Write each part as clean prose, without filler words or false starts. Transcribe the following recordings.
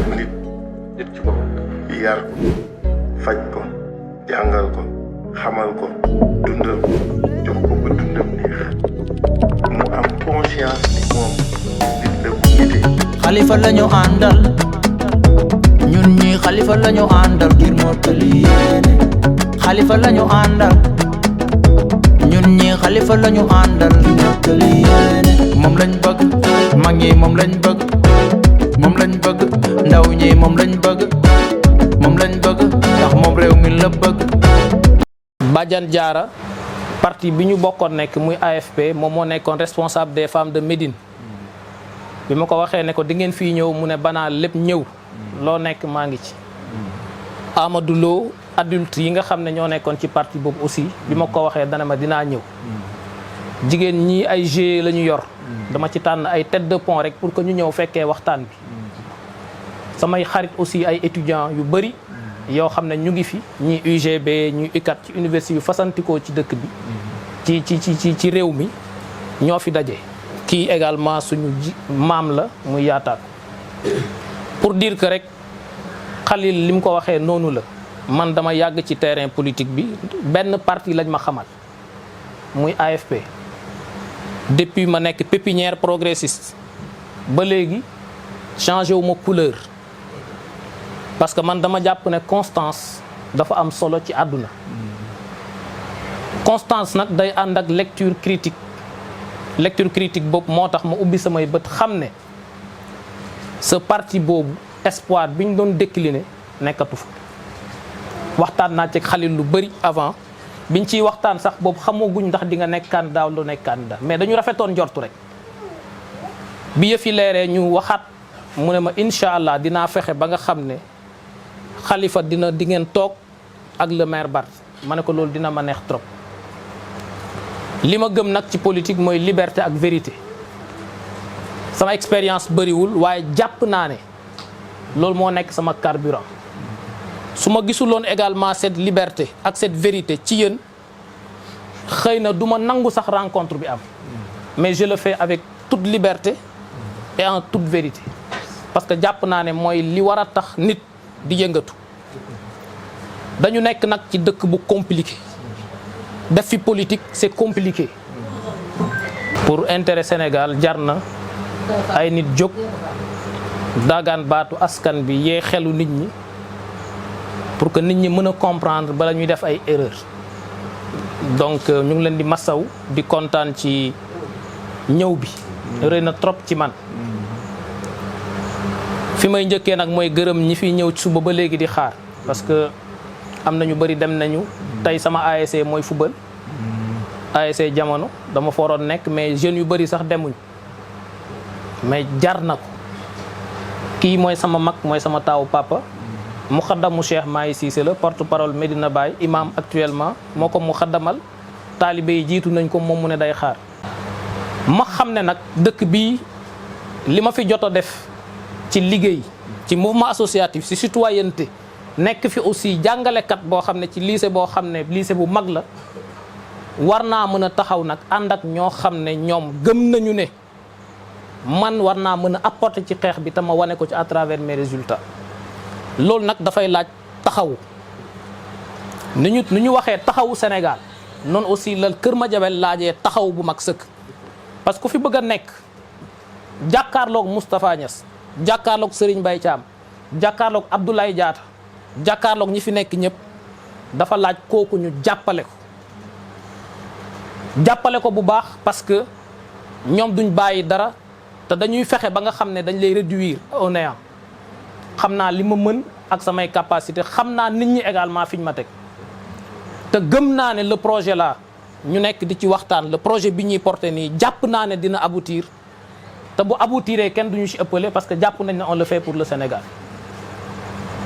nit ci boppam yar ko faj ko jàngal ko xamal ko dundal jox ko ba dundam neex mu am conscience ni moom nit la bu nite. Xalifa lañu àndal ñun ñi Xalifa lañu àndal ngir mottali yéene. Xalifa lañu àndal ñun ñi Xalifa lañu àndal ngir mottali yéene. moom lañ bëgg mag ñi moom lañ bëgg moom lañ bëgg ndaw ñi moom lañ bëgg moom lañ bëgg ndax moom réew mi la bëgg. Badiane Diarra parti bi ñu bokkoon nekk muy AFP moom moo nekkoon responsable des femmes de Médine bi ma ko waxee ne ko di ngeen fii ñëw mu ne banaa lépp ñëw loo nekk maa ngi ci. Amadou Lo adulte yi nga xam ne ñoo nekkoon ci parti boobu aussi bi ma ko waxee dana ma dinaa ñëw. jigéen ñi ay GIE la ñu yor dama ci tànn ay tête de pont rek pour que ñu ñëw fekkee waxtaan bi. samay xarit aussi ay étudiants yu bëri yoo xam ne ñu ngi fi ñi UGB ñi UCAD ci université yu fasantikoo ci dëkk bi ci réew mi ñoo fi daje. kii également suñu maam la muy yaataat pour dire que rek Khalil li mu ko waxee noonu la man dama yàgg ci terrain politique bi benn parti lañ ma xamal muy AFP depuis ma nekk pépinière progressiste ba léegi changé wu ma couleur parce que man dama jàpp ne constance dafa am solo ci àdduna. constance nag day ànd ak lecture critique boobu moo tax ma ubbi samay bët xam ne ce parti boobu espoir bi ñu doon décliner nekkatu fa. waxtaan naa ci Khalil lu bëri avant biñ ciy waxtaan sax boobu xamaguñ ndax di nga nekk candidat wala doo nekk candidat mais dañu rafetoon njortu rek bi yëf yi leeree ñu waxaat mu ne ma incha allah dinaa fexe ba nga xam ne Khalifa di ngeen toog ak le maire Barth ma ne ko loolu dina ma neex trop. li ma gëm nag ci politique mooy liberté ak vérité sama expérience bëriwul waaye jàpp naa ne loolu moo nekk sama carburant su ma gisuloon également cette liberté ak cette vérité ci yéen xëy na du ma nangu sax rencontre bi am mais je le fais avec toute liberté et en toute vérité parce que jàpp naa ne mooy li war a tax nit di yëngatu. dañu nekk nag ci dëkk bu compliqué def fi politique c'est compliqué pour intérêt Sénégal jar na ay nit jóg daagaan baatu askan bi yee xelu nit ñi pour que nit ñi mën a comprendre bala ñuy def ay erreurs. donc ñu ngi leen di masaw di kontaan ci ñëw bi rëy na trop ci man. fi may njëkkee nag mooy gërëm ñi fi ñëw suba ba léegi di xaar parce que am na ñu bëri dem nañu tey sama ASC mooy football ASC jamono dama fooroon nekk mais jeunes yu bëri sax demuñ mais jar na ko. kii mooy sama mag mooy sama taawu papa muxaddamu Cheikh Mahi Cissé la porte parole Medina Baye imam actuellement moo ko muxaddamal taalibe yi jiitu nañ ko moom mu ne day xaar. ma xam ne nag dëkk bii li ma fi jot a def ci liggéey ci mouvement associatif ci citoyenneté nekk fi aussi jàngalekat boo xam ne ci lycée boo xam ne lycée bu mag la war naa mën a taxaw nag ànd ak ñoo xam ne ñoom gëm nañu ne man war naa mën a apporter ci xeex bi te ma wane ko ci à travers mes résultats. loolu nag dafay laaj taxawu ni ñu waxee taxawu Sénégal noonu aussi la Kër Madiabel laajee taxaw bu mag sëkk parce que ku fi bëgg a nekk jàkkaarloog Moustapha Niass jàkkaarloog Serigne Mbaye Thiam jàkkaarloog Abdoulaye Diatta jàkkaarloog ñi fi nekk ñëpp dafa laaj kooku ñu jàppale ko bu baax parce que ñoom duñ bàyyi dara te dañuy fexe ba nga xam ne dañ lay réduire au néant. xam naa li ma mën ak samay capacité xam naa nit ñi également fi ñu ma teg te gëm naa ne le projet là ñu nekk di ci waxtaan le projet bi ñuy porté nii jàpp naa ne dina aboutir te bu aboutiree kenn duñu ci ëppale parce que jàpp nañ ne on le fait pour le Sénégal.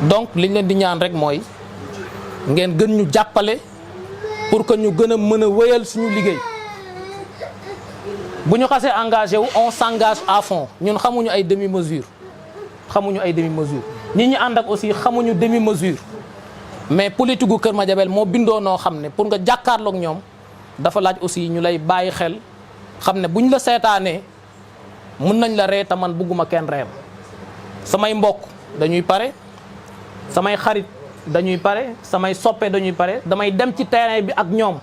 donc liñ leen di ñaan rek mooy ngeen gën ñu jàppale pour que ñu gën a mën a wéyal suñu liggéey bu ñu xasee engagé wu on s'engage à fond ñun xamuñu ay demi-mesure ñi ñu ànd ak aussi xamuñu demi-mesure mais politique gu Kër Madiabel moo bindoo noo xam ne pour nga jàkkaarloog ñoom dafa laaj aussi ñu lay bàyyi xel xam ne buñ la seetaanee mun nañ la ree te man bugguma kenn reem samay mbokk dañuy pare samay xarit dañuy pare samay soppe dañuy pare damay dem ci terrain bi ak ñoom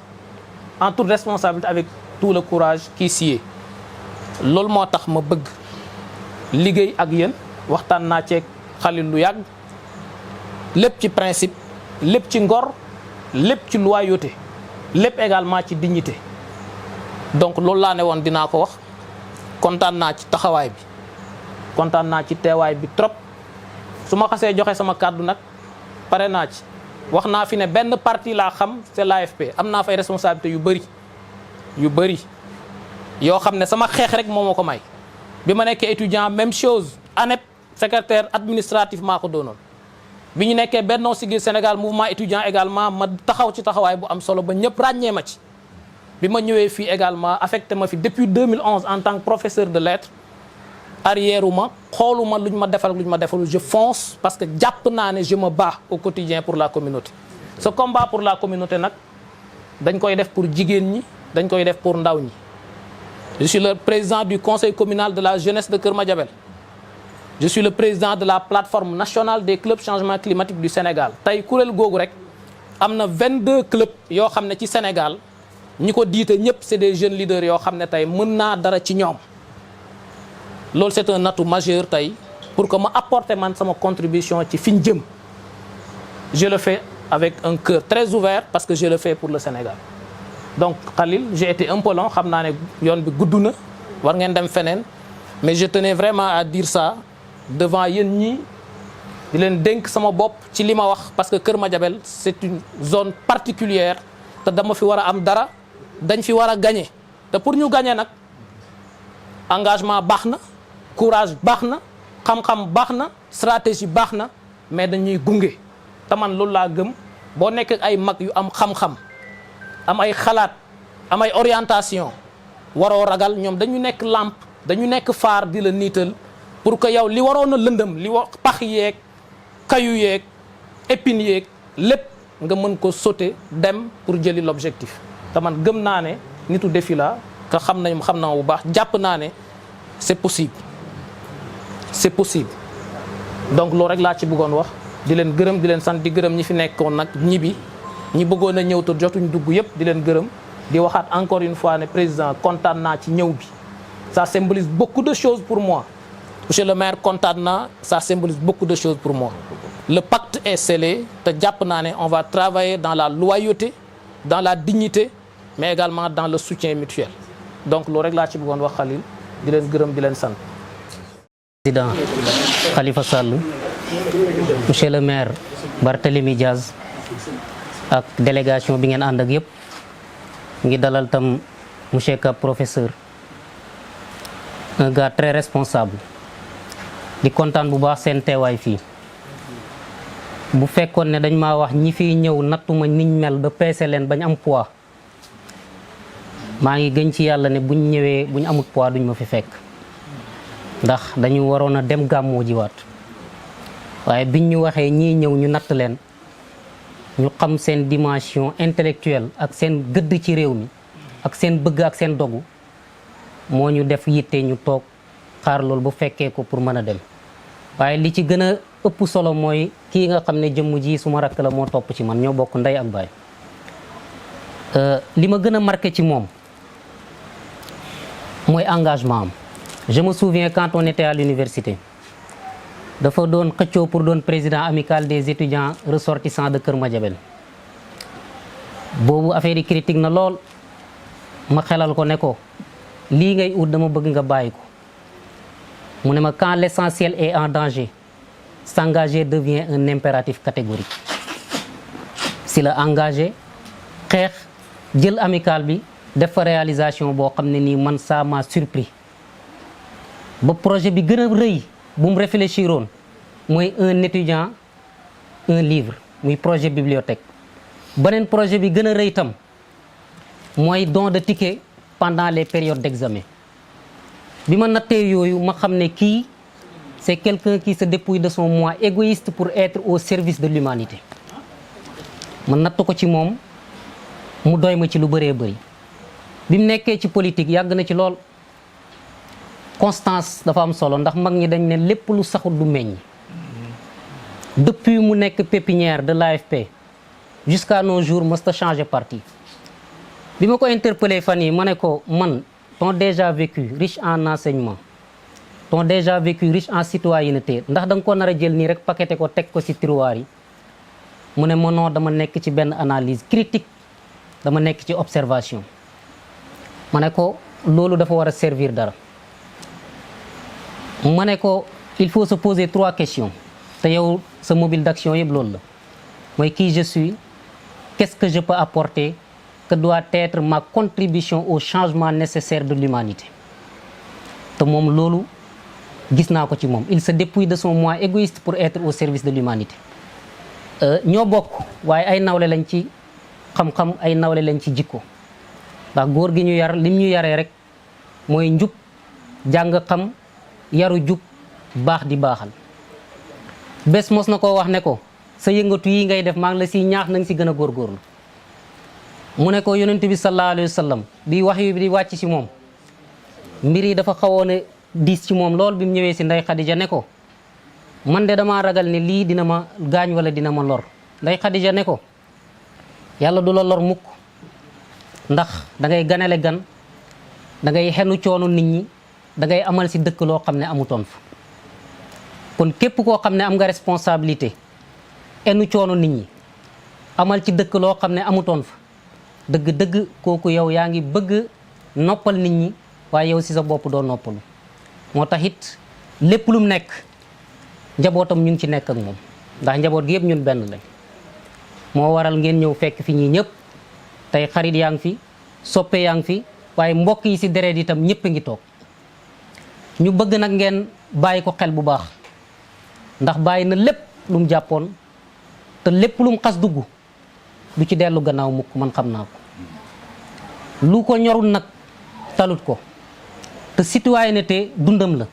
en toute responsabilité avec tout le courage qui s'y est loolu moo tax ma bëgg liggéey ak yéen waxtaan naa ceeg Khalil lu yàgg lépp ci principe lépp ci ngor lépp ci loyauté lépp également ci dignité donc loolu laa ne woon dinaa ko wax kontaan naa ci taxawaay bi kontaan naa ci teewaay bi trop su ma xasee joxe sama kàddu nag pare naa ci wax naa fi ne benn parti laa xam c'est l'AFP am naa fay responsabilité yu bëri yoo xam ne sama xeex rek moo ma ko may bi ma nekkee étudiant même chose ANEP secrétaire administratif maa ko doonoon bi ñu nekkee Benno Siggil Sénégal mouvement étudiant également ma taxaw ci taxawaay bu am solo ba ñëpp ràññee ma ci bi ma ñëwee fii également affecté ma fi depuis 2011 en tant que professeur de lettres arrière ma xooluma luñ ma defal luñ ma defal je fonce parce que jàpp naa ne je me bats au quotidien pour la communauté ce combat pour la communauté nag dañ koy def pour jigéen ñi dañ koy def pour ndaw ñi je suis le président du conseil communal de la jeunesse de Kër Madiabel je suis le président de la plateforme nationale des clubs changement climatique du Sénégal tey kuréel googu rek am na 22 clubs yoo xam ne ci Sénégal ñi ko diite ñëpp c'est des jeunes leaders yoo xam ne tey mën naa dara ci ñoom loolu c'est un atout majeur tey pour que ma apporter man sama contribution ci fi ñu jëm je le fais avec un cœur très ouvert parce que je le fais pour le Sénégal donc Khalil j'ai été un peu long xam naa ne yoon bi gudd na war ngeen dem feneen mais je tenais vraiment à dire ça devant yéen ñi di leen dénk sama bopp ci li ma wax parce que Kër Madiabel c'est une zone particulière te dama fi war a am dara dañ fi war a gagner te pour ñu gagner nag engagement baax na courage baax na xam-xam baax na stratégie baax na mais dañuy gunge te man loolu laa gëm boo nekk ay mag yu am xam-xam am ay xalaat am ay orientation waroo ragal ñoom dañu nekk lampe dañu nekk phare di la niital pour que yow li waroon a lëndëm li wax pax yeeg kayu yeeg épines yeeg lépp nga mën ko sauter dem pour jëli l'objectif te man gëm naa ne nitu défi la que xam na bu baax jàpp naa ne c'est possible donc loolu rek laa ci bëggoon wax di leen gërëm di leen sant di gërëm ñi fi nekkoon nag ñi bëggoon a ñëw te jotuñ dugg yëpp di leen gërëm di waxaat encore une fois ne président kontaan naa ci ñëw bi ça symbolise beaucoup de choses pour moi monsieur le maire kontaan naa ça symbolise beaucoup de choses pour moi le pacte est scellé te jàpp naa ne on va travailler dans la loyauté dans la dignité mais également dans le soutien mutuel donc loolu rek laa ci bëggoon wax Khalil di leen gërëm di leen sant. Président Khalifa Sall monsieur le maire Barthélémy Diaz ak délégation bi ngeen ànd ak yëpp ngi dalal tam monsieur Ka professeur un gars très responsable di kontaan bu baax seen teewaay fii bu fekkoon ne dañ maa wax ñi fiy ñëw nattuma niñ mel ba peese leen bañ am poids maa ngi gën ci yàlla ne buñ ñëwee buñ amut poids duñ ma fi fekk ndax dañu waroon a dem gàmmoo jiwaat waaye biñ ñu waxee ñii ñëw ñu natt leen ñu xam seen dimension intellectuelle ak seen gëdd ci réew mi ak seen bëgg ak seen dogu moo ñu def yitte ñu toog xaar loolu bu fekkee ko pour mën a dem waaye li ci gën a ëpp solo mooy kii nga xam ne jëmm ji suma rakk la moo topp ci man ñoo bokk ndey ak baay li ma gën a marqué ci moom mooy engagement am je me souviens quand on était à l'université dafa doon xëccoo pour doon président amical des étudiants ressortissants de Kër Madiabel boobu affaire yi critique na lool ma xelal ko ne ko lii ngay ut dama bëgg nga bàyyi ko mu ne ma quand l'essentiel est en danger s'engager devient un impératif catégorique si la engagé xeex jël amical bi def fa réalisation boo xam ne nii man ça m'a surpris ba projet bi gën a rëy bu mu réfléchiroon mooy un étudiant un livre muy projet bibliothèque beneen projet bi gën a rëy tam mooy don de ticket pendant les périodes d'examen bi ma nattee yooyu ma xam ne kii c'est quelqu'un qui se dépouille de son moi égoïste pour être au service de l'humanité ma natt ko ci moom mu doy ma ci lu bëree bëri bi mu nekkee ci politique yàgg na ci lool constance dafa am solo ndax mag ñi dañ ne lépp lu saxul du meññ depuis mu nekk pépinière de l'AFP jusqu'à nos jours mësta changer parti. bi ma ko interpellé fan yi ma ne ko man ton déjà vécu riche en enseignement ton déjà vécu riche en citoyenneté ndax da nga ko nar a jël nii rek paqueté ko teg ko ci tiroir yi mu ne ma non dama nekk ci benn analyse critique dama nekk ci observation ma ne ko loolu dafa war a servir dara ma ne ko il faut se poser 3 questions te yow sa mobile d'action yëpp loolu la mooy qui je suis qu'est-ce que je peux apporter que doit être ma contribution au changement nécessaire de l'humanité te moom loolu gis naa ko ci moom il se dépouille de son moi égoïste pour être au service de l'humanité ñoo bokk waaye ay nawle lañ ci xam-xam ay nawle lañ ci jikko ndax góor gi ñu yar lim ñu yaree rek mooy njub jàng xam yaru jub baax di baaxal bés mos na koo wax ne ko sa yëngatu yi ngay def maa ngi la siy ñaax na nga si gën a góorgóorlu mu ne ko yonent bi sallallahu alayhi wa sallam bi wax yu bi di wàcc si moom mbir yi dafa xawoon a diis ci moom lool bi mu ñëwee si Ndey Xadija ne ko man de damaa ragal ne lii dina ma gaañ wala dina ma lor Ndey Xadija ne ko yàlla du la lor mukk ndax da ngay ganale gan da ngay xenu coono nit ñi da ngay amal si dëkk loo xam ne amutoon fa kon képp koo xam ne am nga responsabilité enu coono nit ñi amal ci dëkk loo xam ne amutoon fa dëgg-dëgg kooku yow yaa ngi bëgg noppal nit ñi waaye yow si sa bopp doo noppalu moo tax it lépp lu mu nekk njabootam ñu ngi ci nekk ak moom ndax njaboot gi yëpp ñun benn lañ moo waral ngeen ñëw fekk fi ñii ñëpp tey xarit yaa ngi fi soppe yaa ngi fi waaye mbokk yi si deret itam ñëpp a ngi toog ñu bëgg nag ngeen bàyyi ko xel bu baax ndax bàyyi na lépp lu mu jàppoon te lépp lu mu xas dugg du ci dellu gannaaw mukk man xam naa ko lu ko ñorul nag talut ko te citoyenneté dundam la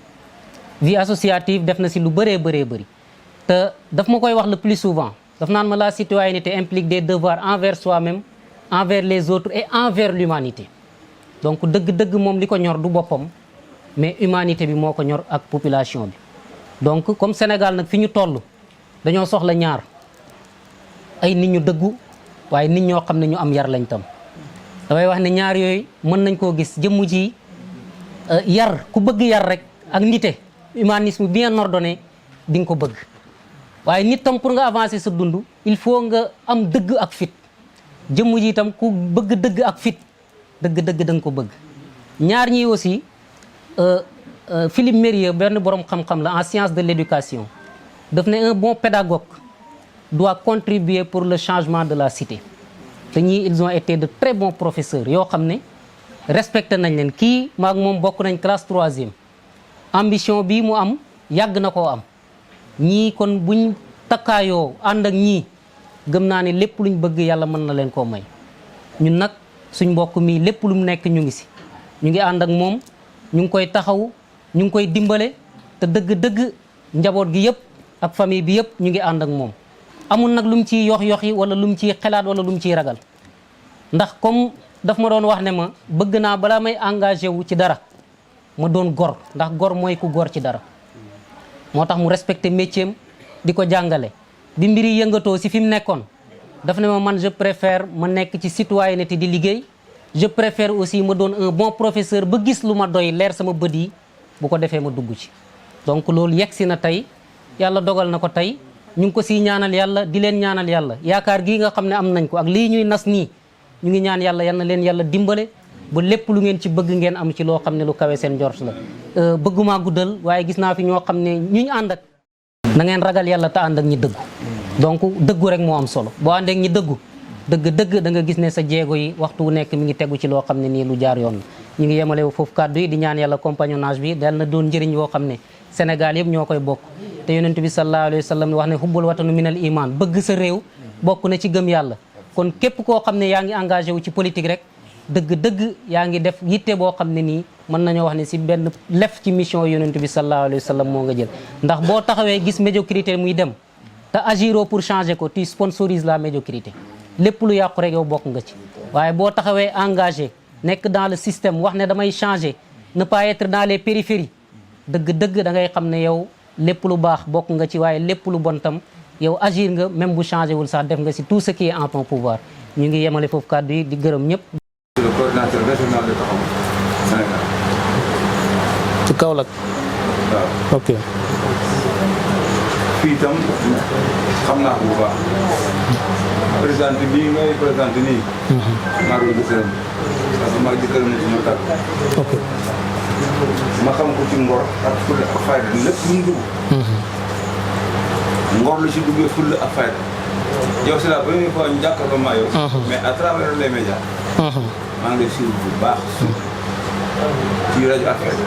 vie associative def na si lu bëree bëri te daf ma koy wax le plus souvent daf naan ma la citoyenneté implique des devoirs envers soi-même envers les autres et envers l'humanité donc dëgg-dëgg moom li ko ñor du boppam mais humanité bi moo ko ñor ak population bi donc comme Sénégal nag fi ñu toll dañoo soxla ñaar ay nit ñu dëggu waaye nit ñoo xam ne ñu am yar lañ tam damay wax ne ñaar yooyu mën nañ koo gis jëmm ji yar ku bëgg yar rek ak nite humanisme bien ordonné di nga ko bëgg waaye nit tam pour nga avancer sa dund il faut nga am dëgg ak fit jëmm ji itam ku bëgg dëgg ak fit dëgg-dëgg da nga ko bëgg ñaar ñi aussi Philippe Mérieux benn borom xam-xam la en sciences de l'éducation daf ne un bon pédagogue doit contribuer pour le changement de la cité te ñii ils ont été de très bons professeurs yoo xam ne respecté nañ leen kii maak moom bokk nañ classe 3e ambition bii mu am yàgg na koo am ñii kon buñ takkaayoo ànd ak ñii gëm naa ne lépp luñ bëgg yàlla mën na leen koo may ñun nag suñ mbokk mii lépp lu mu nekk ñu ngi si ñu ngi ànd ak moom ñu ngi koy taxaw ñu ngi koy dimbale te dëgg-dëgg njaboot gi yëpp ak famille bi yëpp ñu ngi ànd ak moom amul nag lu mu ciy yox-yoxi wala lu mu ciy xelaat wala lu mu ciy ragal ndax comme daf ma doon wax ne ma bëgg naa balaa may engagé wu ci dara ma doon gor ndax gor mooy ku gor ci dara moo tax mu respecté métier am di ko jàngale bi mbiri yëngatoo si fi mu nekkoon daf ne ma man je préfère ma nekk ci citoyenneté di liggéey je préfère aussi ma doon un bon professeur ba gis lu ma doy leer sama bët yi bu ko defee ma dugg ci donc loolu yegsi na tey yàlla dogal na ko tey ñu ngi ko siy ñaanal yàlla di leen ñaanal yàlla yaakaar gii nga xam ne am nañ ko ak lii ñuy nas nii ñu ngi ñaan yàlla yal na leen yàlla dimbale ba lépp lu ngeen ci bëgg ngeen am ci loo xam ne lu kawe seen njort la bëgguma guddal waaye gis naa fi ñoo xam ne ñuñ ànd ak na ngeen ragal yàlla te ànd ak ñi dëggu donc dëggu rek moo am solo boo ànd ak ñi dëggu dëgg da nga gis ne sa jéego yi waxtu wu nekk mi ngi tegu ci loo xam ne nii lu jaar yoon la ñu ngi yemale foofu kàddu yi di ñaan yàlla compagnonnage bi dal na doon njëriñ yoo xam ne Sénégal yëpp ñoo koy bokk te yonent bi sallallahu alayhi wa sallam wax ne hubbul watanu minal iman bëgg sa réew bokk na ci gëm yàlla kon képp koo xam ne yaa ngi engagé wu ci politique rek dëgg yaa ngi def yitte boo xam ne nii mën nañoo wax ne si benn lef ci mission yonent bi sallallahu alayhi wa sallam moo nga jël ndax boo taxawee gis médiocrité muy dem te agiro pour changer ko tu sponsorises la médiocrité lépp lu yàqu rek yow bokk nga ci waaye boo taxawee engagé nekk dans le système wax ne damay changer ne pas être dans les périphéries dëgg da ngay xam ne yow lépp lu baax bokk nga ci waaye lépp lu bon tam yow agir nga même bu changé wul sax def nga si tout ce qui est en ton pouvoir ñu ngi yemale foofu kàddu yi di gërëm ñëpp. le coordinateur régional de Taxawu Sénégal. ci Kaolack. waaw ok. fii itam xam naa ko bu baax présenté bii ngay présenté nii. maa ngi jëkkëram parce que maa ngi jëkkëram ne suma tàgg. ok. ma xam ko ci ngor ak fulla ak fayda lépp lu mu dugg. ngor lu ci duggee fulla ak fayda. yow c'est la première fois ñu jàkkaarloo maa yow. mais à travers les médias. maa ngi lay suivre bu baax. ci rajo affaire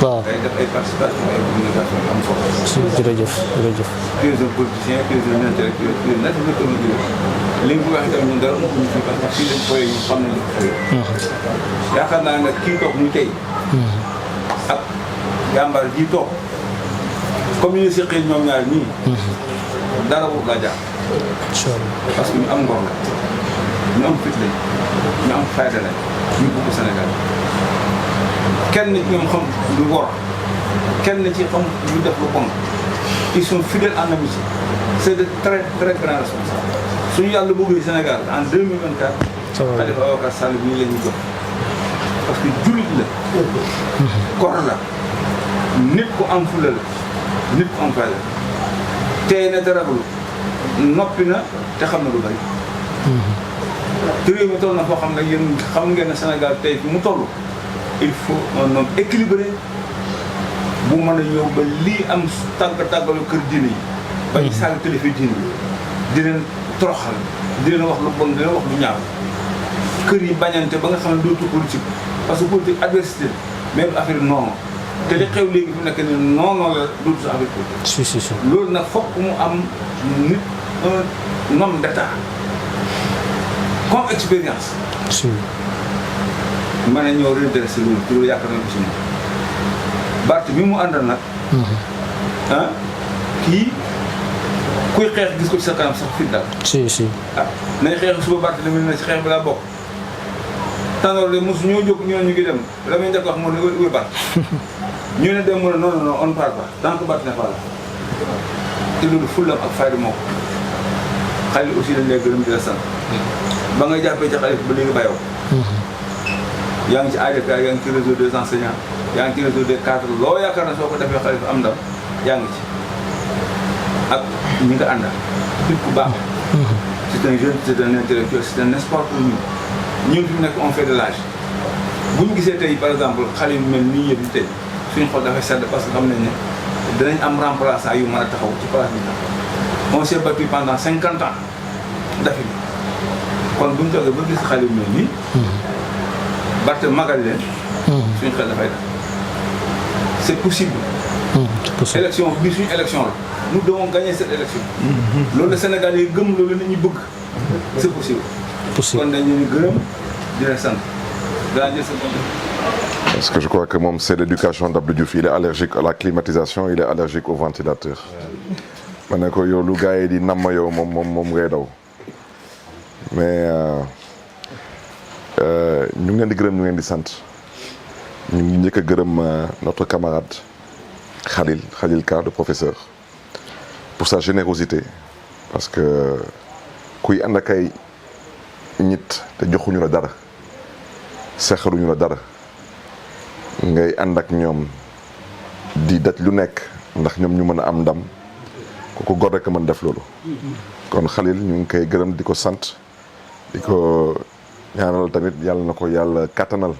waaw day def ay participation ay communication am solo. jërëjëf jërëjëf. tu es un politicien, tu es un intellectuel, tu es naturel comme Dieu. li nga ko waxee tamit ñun dara moo ko ñu fi parce que fii lañ koy ñu xam nañ li ko xëy. yaakaar naa nag kii toog ñu tey. ak jàmbaar ji toog comme ni ñu seqee ñoom ñaar ñii. dara wut laa jàpp. incha allah. parce que ñu am ngor la ñu am fit lañ ñu am fayda lañ ñu bëgg Sénégal kenn ci ñoom xam lu wor kenn ci xam lu def lu bon ils sont fidèles en amitié c'est de très très grands responsables suñu yàlla bëggee Sénégal en 2024. Khalifa Ababacar Sall bii la ñuy jox parce que jullit la. kor la nit ku am fulla la nit ku am fayda la tey na te ragalu noppi na te xam na lu bari. te réew mi toll na foo xam ne yéen xam ngeen ne Sénégal tey fi mu toll il faut un homme équilibré bu mën a ñëw ba lii am tàggalu kër diine yi. ba ñu saaga téléphone diine yi di leen toroxal di leen wax lu bon di leen wax lu ñaaw kër yi bañante ba nga xam ne dootu politique parce que politique adversité même affaire noonu te li xew léegi fi nekk ni noonu la dootu sa affaire politique. si. loolu nag fokk mu am nit un homme d'état comme expérience. si. ma ne ñoo redressé loolu yaakaar nañ ko si moom Bart bi mu àndal nag. kii kuy xeex gis ko ci sa kanam sax fit daal. si. nañ xeex suba Bart li mu ne ci xeex bi laa bokk. tàngoor de mosu ñoo jóg ñu ngi dem la muy njëkk wax moo ne uy Bart ñu ne dem mu ne non on ne parle pas tant que Bart n'est pas là te loolu fullam ak fayda moo ko xale aussi dañ lay gërëm di la sant ba nga jàppee ci xale ba léegi bàyyoo. yaa ngi ci ADK yaa ngi ci réseau des enseignants yaa ngi ci réseau des cadres loo yaakaar ne soo ko defee xale am ndam yaa ngi ci ak ñi nga àndal nit ku baax. c'est un jeune c'est un intellectuel c'est un espoir pour ñun ñun fi mu nekk on fait de l'âge bu ñu gisee tey par exemple xale yu mel nii yëpp tey suñu xol dafay sedd parce que xam nañ ne dinañ am remplaçant yu mën a taxaw ci place bi taxaw on s'est battu pendant 50 ans dafi kon bu ñu toogee ba gis xale yu mel nii. Bart magal leen. suñu xel dafay def c'est possible. élection bi suñu élection la nous devons gagner cette élection. loolu la Sénégal yi gëm loolu la ñuy bëgg. c'est possible. kon dañu ñu gërëm di leen sant danaa jël sa parce que je crois que moom c'est l'éducation d'Abdou Diouf il est allergique à la climatisation il est allergique au ventilateur. ma ne ko yow lu gars yi di namm yow moom ngay daw mais. ñu ngi leen di gërëm ñu ngi leen di sant ñu ngi njëkk a gërëm notre camarade Khalil Ka le professeur pour sa générosité parce que kuy ànd ak ay nit te joxuñu la dara seexaluñu la dara ngay ànd ak ñoom di daj lu nekk ndax ñoom ñu mën a am ndam kooku góor rek a mën def loolu kon Khalil ñu ngi koy gërëm di ko sant di ko ñaanal tamit yàlla na ko yàlla kattanal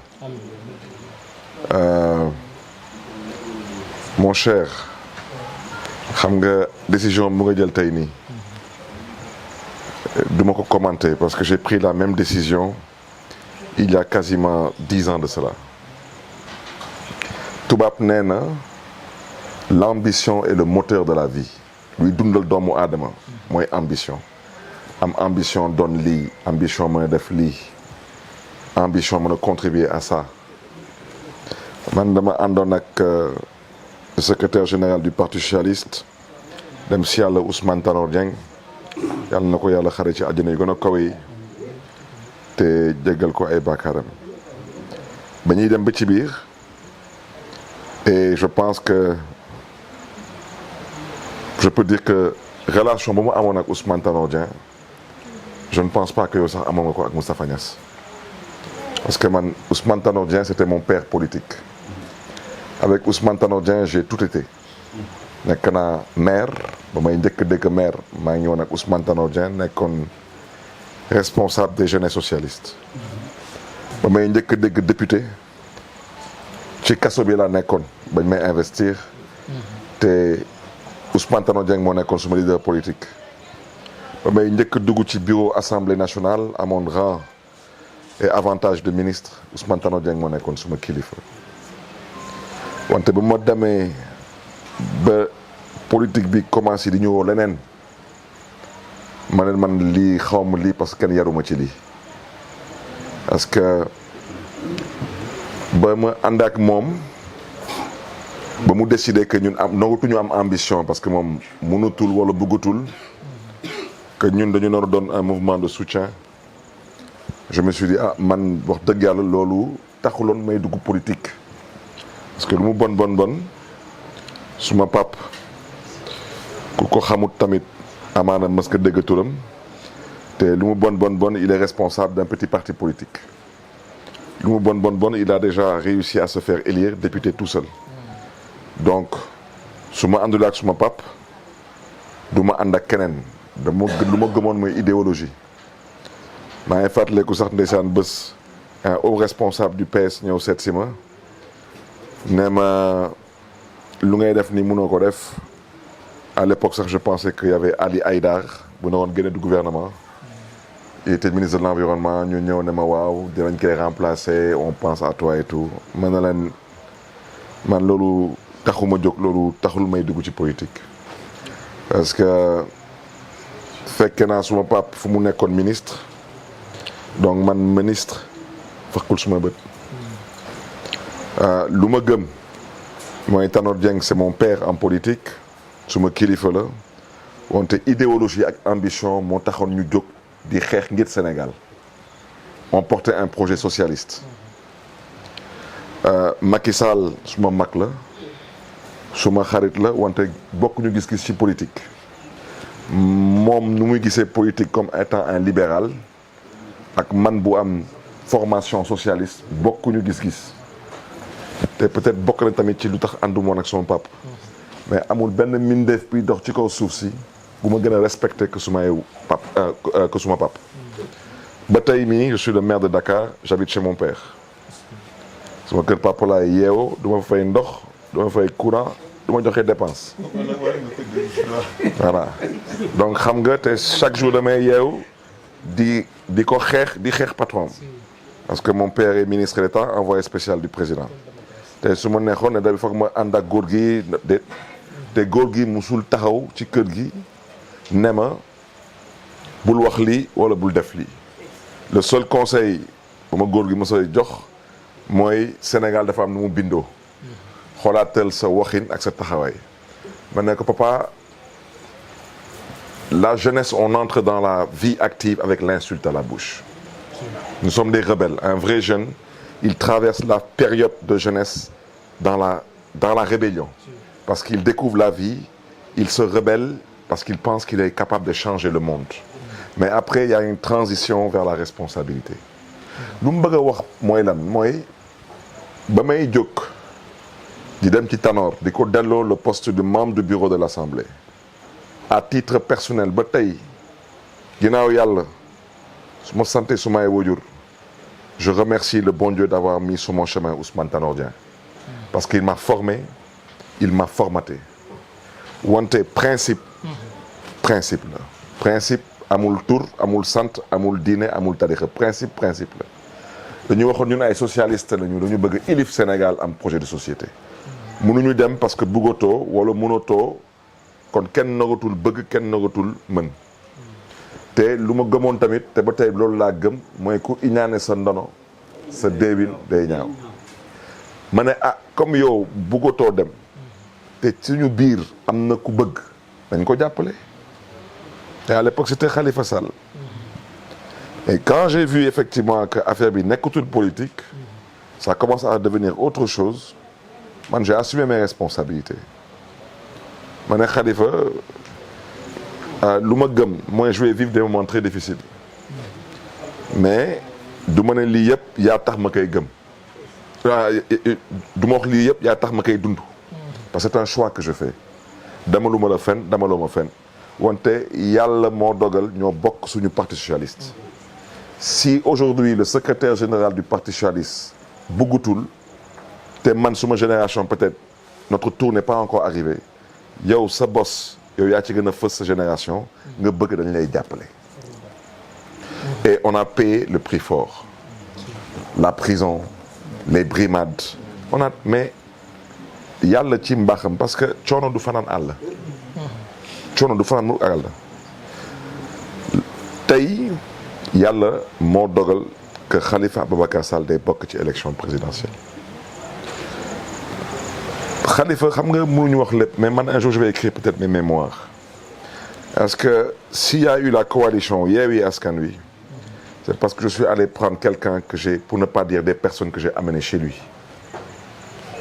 mon cher xam nga décision bu nga jël tey nii du ma ko commenter parce que j'ai pris la même décision il y a quasiment 10 ans de cela tubaab nee na l'ambition est le moteur de la vie luy dundal doomu aadama mooy ambition am ambition doon lii ambition mën a def lii ambition mën a contribuer à ça man dama àndoon ak le secrétaire général du parti socialiste dem si yàlla Ousmane Tanor Dieng yàlla na ko yàlla xare ci àjjana yu gën a kawe yi te jéggal ko ay bàkkaaram ba ñuy dem ba ci biir et je pense que je peux dire que relation ba mu amoon ak Ousmane Tanor Dieng je ne pense pas que yow sax amoon nga ko ak Moustapha Niasse parce que man Ousmane Tanor Dieng c'était mon père politique avec Ousmane Tanor Dieng j'ai tout été nekk naa maire ba may njëkk dëkk maire maa ngi ñëwoon ak Ousmane Tanor Dieng nekkoon responsable des jeunes socialistes ba may njëkk dëkk député ci kaso bi laa nekkoon bañ may investir te Ousmane Tanor Dieng moo nekkoon suma leader politique ba may njëkk dugg ci bureau assemblée nationale amoon rang et avantage de ministre Ousmane Tanor Dieng moo nekkoon suma kilifa wante ba ma demee ba politique bi commencé di ñëwoo leneen ma ne man lii xawma lii parce que kenn yaruma ci lii parce que ba ma ànd ak moom ba mu décidé que ñun nangatuñu am ambition parce que moom mënatul wala bëggatul que ñun dañu nar a doon un mouvement de soutien je me suis dit man wax dëgg yàlla loolu taxuloon may dugg politique parce que lu mu bon suma pap ku ko xamut tamit amaana mës nga dégg turam te lu mu bon il est responsable d'un petit parti politique lu mu bon il a déjà réussi à se faire élire député tout seul donc su ma àndul ak suma pap du ma ànd ak keneen lu ma gëmoon mooy idéologie maa ngi fàttaliku sax ndeysaan bés un haut responsable du PS ñëw seet si ma ne ma lu ngay def ni mënoo ko def à l'époque sax je pensais qu'il y avait Ali Haïdar bu ne woon génne du gouvernement il était ministre de l'environnement ñu ñëw ne ma waaw dinañ koy remplacer on pense à toi et tout man na leen man loolu taxuma jóg loolu taxul may dugg ci politique parce que fekke naa suma pap fu mu nekkoon ministre donc man ministre fekkul suma bët lu ma gëm mooy Tanor Dieng c'est mon père en politique suma kilifa la wante idéologie ak ambition moo taxoon ñu jóg di xeex ngir Sénégal on portait un projet socialiste Macky Sall suma mag la suma xarit la wante bokkuñu gis-gis ci politique moom nu muy gisee politique comme étant un libéral ak man bu am formation socialiste bokkuñu gis-gis te peut-être bokk na tamit ci lu tax àndumoon ak sama pap mais amul benn mindeef bi dox ci kaw suuf si bu ma gën a respecté que suma pap ba tey mii je suis le maire de Dakar j'habite chez mon père suma kër papa laay yeewoo du ma fay ndox du ma fay courant du ma joxe dépense voilà donc xam nga te chaque jour damay yeewu di ko xeex di xeex patron parce que mon père est ministre d'État envoyé spécial du président te su ma neexoon ne da foog ma ànd ak góor gi déet te góor gi musul taxaw ci kër gi ne ma bul wax lii wala bul def lii le seul conseil bu ma góor gi mos a jox mooy Sénégal dafa am nu mu bindoo xoolaatal sa waxin ak sa taxawaay ma ne ko papa la jeunesse on entre dans la vie active avec l'insulte à la bouche nous sommes des rebelles un vrai jeune il traverse la période de jeunesse dans la rébellion parce qu'il découvre la vie il se rebelle parce qu'il pense qu'il est capable de changer le monde mais après il y a une transition vers la responsabilité lu mu bëgg a wax mooy lan mooy ba may jóg di dem ci Tanor di ko delloo le poste de membre du bureau de l'Assemblée à titre personnel ba tey ginnaaw yàlla su ma santé sumay wajur je remercie le bon Dieu d'avoir mis sur mon chemin Ousmane Tanor Dieng parce qu'il m'a formé il m'a formaté wante principe la principe amul tur amul sant amul diine amul tarixa principe la dañu waxoon ñun ay socialiste lañu dañu bëgg ilif Sénégal am projet de société mënuñu dem parce que bëggatoo wala mënatoo kon kenn nagatul bëgg kenn nagatul mën te lu ma gëmoon tamit te ba tey loolu laa gëm mooy ku iñaane sa ndono sa déewin day ñaaw ma ne comme yow bëggatoo dem te suñu biir am na ku bëgg dañ ko jàppale et à l'époque c'était Khalifa Sall et quand j'ai vu effectivement que affaire bi nekkatul politique ça commence à devenir autre chose man j'ai assumé mes responsabilités ma ne Khalifa lu ma gëm mooy je vais vivre des moments très difficiles mais du ma ne lii yëpp yaa tax ma koy gëm du ma wax lii yëpp yaa tax ma koy dund parce que c'est un choix que je fais dama lu ma la fen dama loo ma fen wante yàlla moo dogal ñoo bokk suñu parti socialiste si aujourd'hui le secrétaire général du parti socialiste bëggutul te man suma génération peut-être notre tour n'est pas encore arrivé yow sa bos yow yaa ci gën a fës sa génération nga bëgg dañ lay jàppale et on a payé le prix fort la prison les brimades mais yàlla ci mbaaxam parce que coono du fanaan àll coono du fanaan mu àll tey yàlla moo dogal que Khalifa Ababacar Sall day bokk ci élection présidentielle Khalifa xam nga mënuñu wax lépp mais man un jour je vais écrire peut-être mes mémoires parce que s'il y a eu la coalition Yewwi Askan Wi c'est parce que je suis allé prendre quelqu'un que j'ai pour ne pas dire des personnes que j'ai amenées chez lui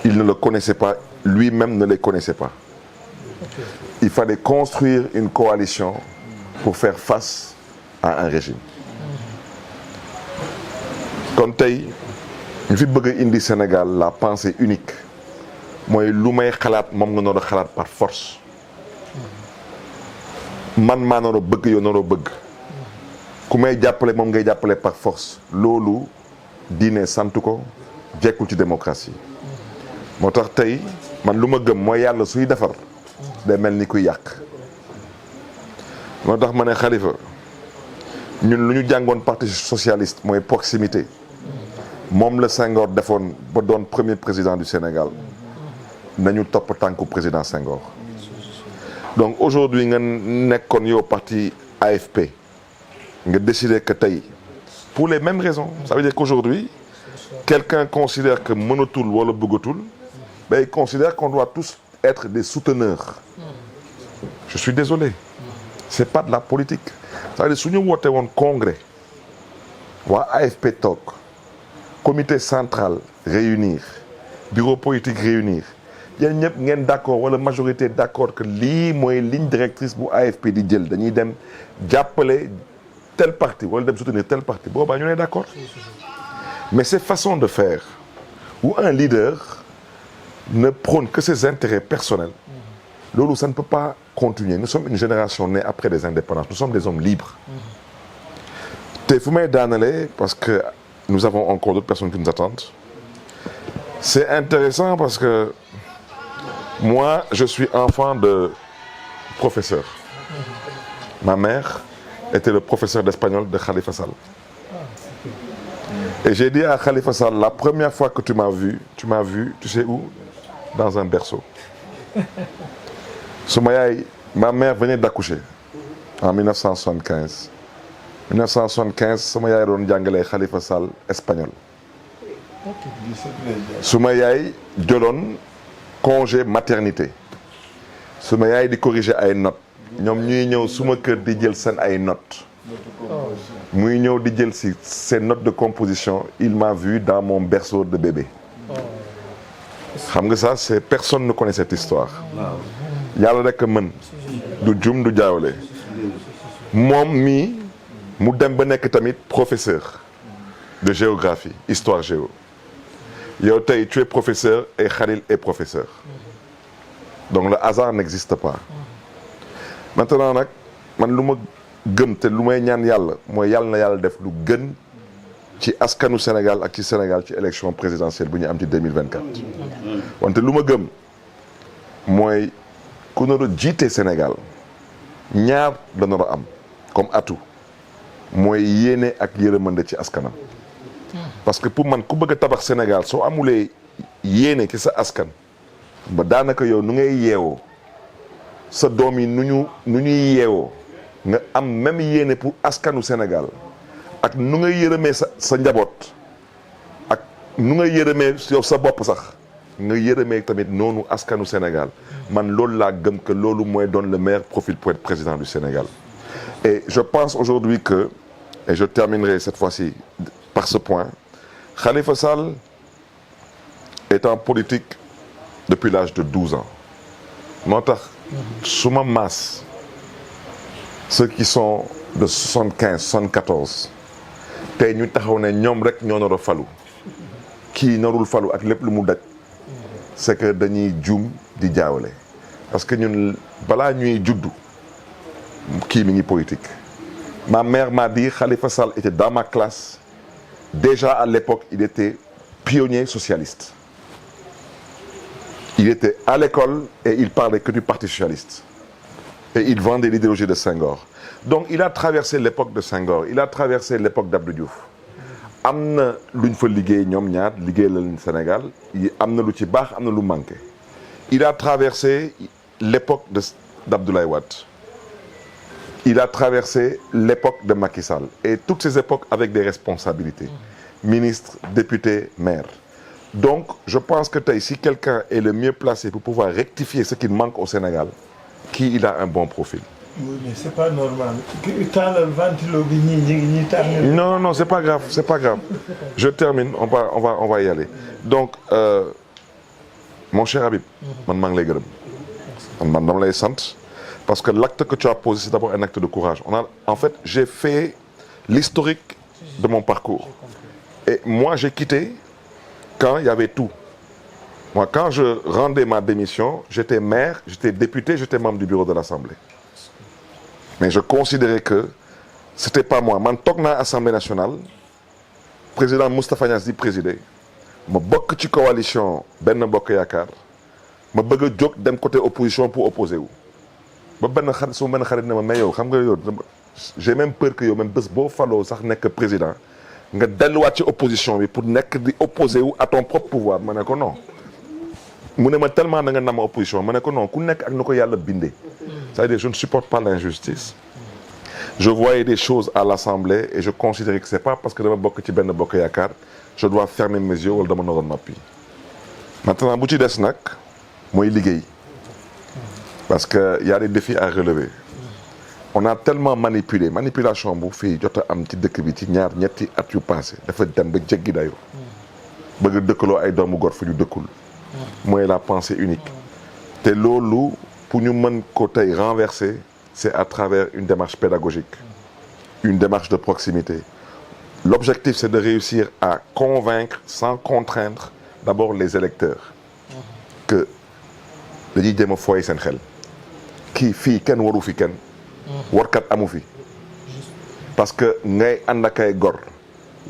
il ne le connaissait pas lui-même ne les connaissait pas il fallait construire une coalition pour faire face à un régime kon tey ñu fi bëgg a indi Sénégal la pensée unique mooy lu may xalaat moom nga noonu xalaat par force man maa noonu bëgg yow noonu bëgg ku may jàppale moom ngay jàppale par force loolu diine sant ko jekkul ci démocratie moo tax tey man lu ma gëm mooy yàlla suy defar day mel ni kuy yàq moo tax ma ne Khalifa ñun lu ñu jàngoon parti socialiste mooy proximité moom la Senghor defoon ba doon premier président du Sénégal nañu topp tànku président Senghor donc aujourd'hui nga nekkoon yow parti AFP nga décider que tey pour les mêmes raisons ça veut dire qu'aujourd'hui quelqu'un considère que mënatul wala bëggatul ben il considère qu'on doit tous être des souteneurs je suis désolé c'est pas de la politique ça veut dire su ñu woote woon congrès waa AFP toog comité central réunir bureau politique réunir yéen ñëpp ngeen d'accord wala majorité d'accord que lii mooy ligne directrice bu AFP di jël dañuy dem jàppale tel parti wala dem soutenir tel parti boobaa ñu ne d'accord mais ces façons de faire où un leader ne prône que ses intérêts personnels loolu ça ne peut pas continuer nous sommes une génération née après des indépendances nous sommes des hommes libres te fu may daanale parce que nous avons encore d'autres personnes qui nous attendent c'est intéressant parce que moi je suis enfant de professeur ma mère était le professeur d'espagnol de Khalifa Sall et j'ai dit à Khalifa Sall la première fois que tu m'as vu tu sais où dans un berceau suma yaay ma mère venait d'accoucher en 1975 sama yaay doon jàngalee Khalifa Sall espagnol suma yaay jëloon congé maternité suma yaay di corriger ay notes ñoom ñuy ñëw suma kër di jël seen ay notes muy ñëw di jël si ces notes de composition il m'a vu dans mon berceau de bébé xam nga ça c'est personne ne connaît cette histoire yàlla rek mën du jum du jaawle moom mii mu dem ba nekk tamit professeur de géographie histoire géo yow tey tu es professeur et Khalil est professeur donc le hasard n'existe pas maintenant nag man lu ma gëm te lu may ñaan yàlla mooy yàlla na yàlla def lu gën ci askanu Sénégal ak ci Sénégal ci élection présidentielle bu ñu am ci 2024 wante lu ma gëm mooy ku nar a jiite Sénégal ñaar la nar a am comme atout mooy yéene ak yërëmande ci askanam parce que pour man ku bëgg a tabax Sénégal soo amulee yéene ci sa askan ba daanaka yow nu ngay yeewoo sa doom yi nu ñuy yeewoo nga am même yéene pour askanu Sénégal ak nu ngay yërëmee sa njaboot ak nu ngay yërëmee yow sa bopp sax nga yërëmee tamit noonu askanu Sénégal man loolu laa gëm que loolu mooy doon le meilleur profil pour être président du Sénégal et je pense aujourd'hui que et je terminerai cette fois-ci par ce point Khalifa Sall est en politique depuis l'âge de 12 ans moo tax suma maas ceux qui sont de 75 74 tey ñu taxaw ne ñoom rek ñoo nar a falu kii narul falu ak lépp lu mu daj c'est que dañuy juum di jaawale parce que ñun balaa ñuy juddu kii mi ngi politique. Ma mère m'a dit Khalifa Sall était dans ma classe déjà à l'époque il était pionnier socialiste. Il était à l'école et il parlait que du Parti socialiste. Et il vendait l'idéologie de Senghor. Donc il a traversé l'époque de Senghor, il a traversé l'époque d'Abdou Diouf. Am na lu ñu fa liggéey ñoom ñaar liggéey la leen Sénégal am na lu ci baax am na lu manqué. Il a traversé l'époque d'Abdoulaye Wade. Il a traversé l'époque de Macky Sall. Et toutes ces époques avec des responsabilités. Ministre, député, maire. Donc, je pense que si quelqu'un est le mieux placé pour pouvoir rectifier ce qui manque au Sénégal, il a un bon profil. Oui, mais c'est pas normal. Non, non, c'est pas grave, c'est pas grave. Je termine, on va y aller. Donc, mon cher Habib, parce que l'acte que tu as posé, c'est d'abord un acte de courage. En fait, j'ai fait l'historique de mon parcours. Et moi, j'ai quitté quand il y avait tout. Moi, quand je rendais ma démission, j'étais maire, j'étais député, j'étais membre du bureau de l'Assemblée. Mais je considérais que c'était pas moi. Man toog naa Assemblée nationale, président Moustapha Niasse di présider, ma bokk ci coalition Benno Bokk Yaakaar, ma bëgg a jóg dem côté opposition pour opposer wu. Ba benn xarit su ma benn xarit ne ma mais yow xam nga yow j'ai même peur que yow même bés boo faloo sax nekk président nga delluwaat ci opposition bi pour nekk di opposer wu à ton propre pouvoir ma ne ko non. mu ne ma tellement da nga nama opposition ma ne ko non ku nekk ak na ko yàlla bindee. C'est-à-dire je ne supporte pas l'injustice. Je voyais des choses à l'Assemblée et je considérais que c'est pas parce que dama bokk ci benn bokk yaakaar je dois fermer mes yeux wala dama naroon noppi. Maintenant bu ci des nag mooy liggéey parce que y a des défis à relever. On a tellement manipulé manipulation bu fii jot a am ci dëkk bi ci ñaar ñetti at yu passé dafa dem ba jéggi dayoo. bëgg a dëkkaloo ay doomu góor fu ñu dëkkul. mooy la pensée unique. te loolu pour ñu mën ko tey renverser c'est à travers une démarche pédagogique, une démarche de proximité. L'objectif c'est de réussir à convaincre sans contraindre d'abord les électeurs que dañuy jéem a fooy seen xel kii fii kenn waru fi kenn warkat amu fi parce que ngay ànd ak ay gor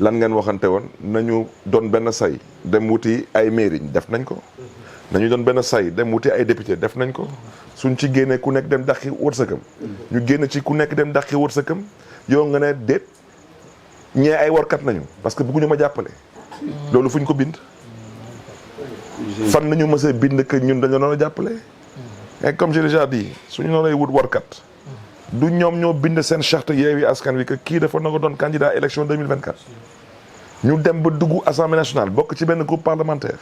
lan ngeen waxante woon nañu doon benn say dem wuti ay mairie def nañ ko nañu doon benn say dem wuti ay député def nañ ko suñ ci génnee ku nekk dem dàqi wërsëgam ñu génn ci ku nekk dem dàqi wërsëgam yow nga ne déet ñee ay warkat nañu parce que bëgguñu ma jàppale loolu fuñ ko bind fan nañu mës a bind que ñun dañoo noonu jàppale et comme j'ai déjà dit suñu noonu wut warkat du ñoom ñoo bind seen charte Yewwi Askan Wi que kii dafa na ko doon candidat élection 2024 ñu dem ba dugg Assemblée nationale bokk ci benn groupe parlementaire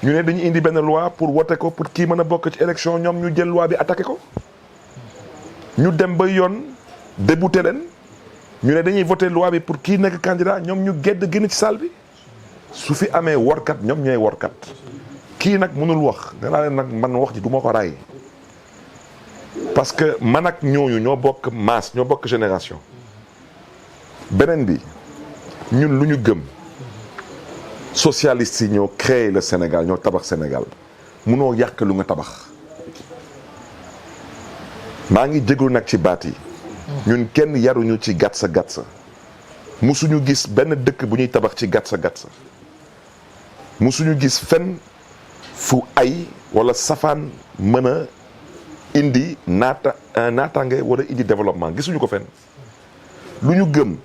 ñu ne dañu indi benn loi pour wote ko pour kii mën a bokk ci élection ñoom ñu jël loi bi attaqué ko ñu dem ba yoon débouté leen ñu ne dañuy voté loi bi pour kii nekk candidat ñoom ñu gedd génn ci salle bi su fi amee workat ñoom ñooy workat kii nag mënul wax nee naa leen nag man wax ji du ma ko raay parce que man ak ñooñu ñoo bokk masse ñoo bokk génération beneen bi ñun lu ñu gëm socialistes yi ñoo créé le Sénégal ñoo tabax Sénégal munoo yàq lu nga tabax maa ngi jégalu nag ci baat yi ñun kenn yaruñu ci gatsa gatsa musuñu gis benn dëkk bu ñuy tabax ci gatsa gatsa musuñu gis fenn fu ay wala safaan mën a indi naataange wala indi développement gisuñu ko fenn lu ñu gëm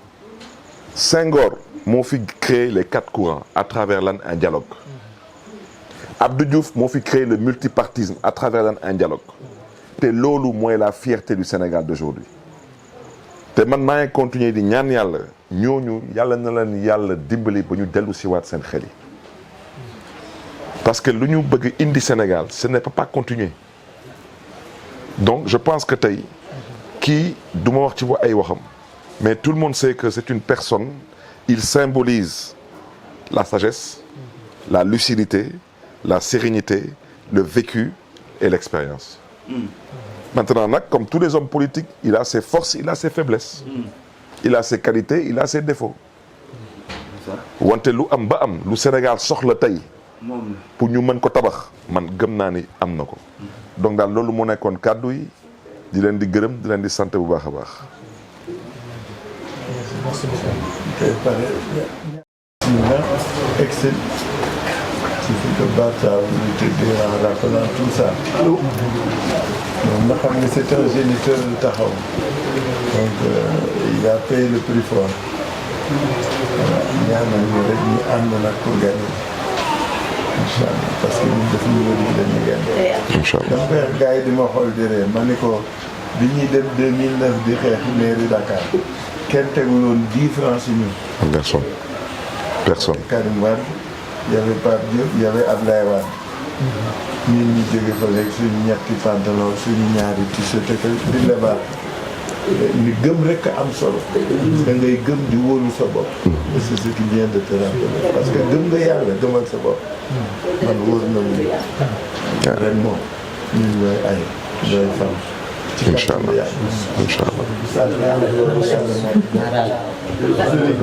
Senghor moo fi créé les 4 courants à travers lan un dialogue Abdou Diouf moo fi créé le multipartisme à travers lan un dialogue te loolu mooy la fierté du Sénégal d'aujourd'hui te man maa ngi continuer di ñaan yàlla ñooñu yàlla na leen yàlla dimbali ba ñu dellu si waat seen xel yi parce que lu ñu bëgg indi Sénégal ce n'est pas continuer donc je pense que tey kii du ma wax ci ay waxam mais tout le monde sait que c'est une personne il symbolise la sagesse la lucidité la sérénité le vécu et l'expérience Maintenant, comme tous les hommes politiques, il a ses forces, il a ses faiblesses. Il a ses qualités, il a ses défauts. wante lu am ba am lu Sénégal soxla tey pour ñu mën ko tabax man gëm naa ni am na ko. Donc daal loolu moo nekkoon kàddu yi di leen di gërëm di leen di sant bu baax a baax. En rappelant tout ça. Donc, c'est un géniteur de Tahaou. Donc, il a payé le prix fort. Il y a un pour gagner. Inch'Allah. Parce que nous devons gagner. Inch'Allah. Donc, un gars de Mahol derrière, Maniko, Bini de 2009 de mairie Dakar. Quel tegulon 10 francs sur nous? Personne. Personne. Karim Wade, il y avait Pape Diop, il y avait Ablaye Wade. ñun ñu jóge fa léegi suñu ñetti pantalon suñu ñaari t-shirt di la baat ni gëm rek a am solo da ngay gëm di wóolu sa bopp et c'est ce qui vient de te rappeler parce que gëm nga yàlla gëmal sa bopp man wóor na mu ren moom ñun ñooy ay ñooy fam Inch'Allah. Inch'Allah. Inch'Allah.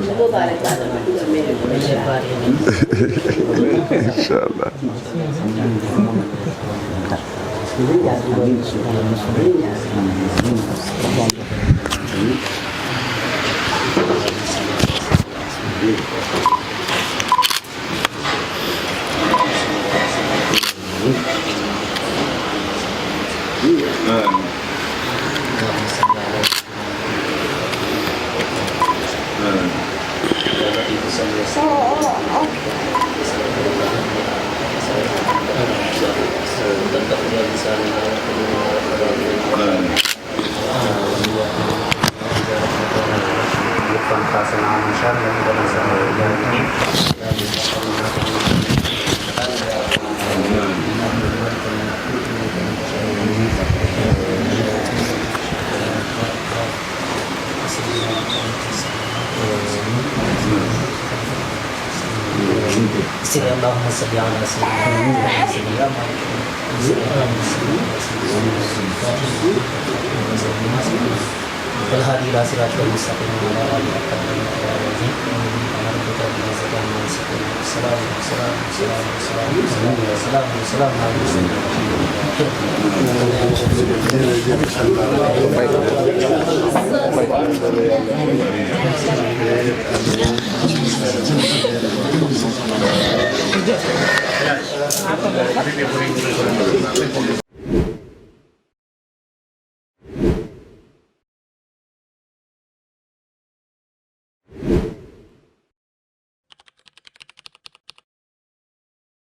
اللهم صل على سيدنا محمد والهادي الى صراطك المستقيم وعلى اله وصحبه اجمعين ربك رب العزه عما يصفون والسلام على المرسلين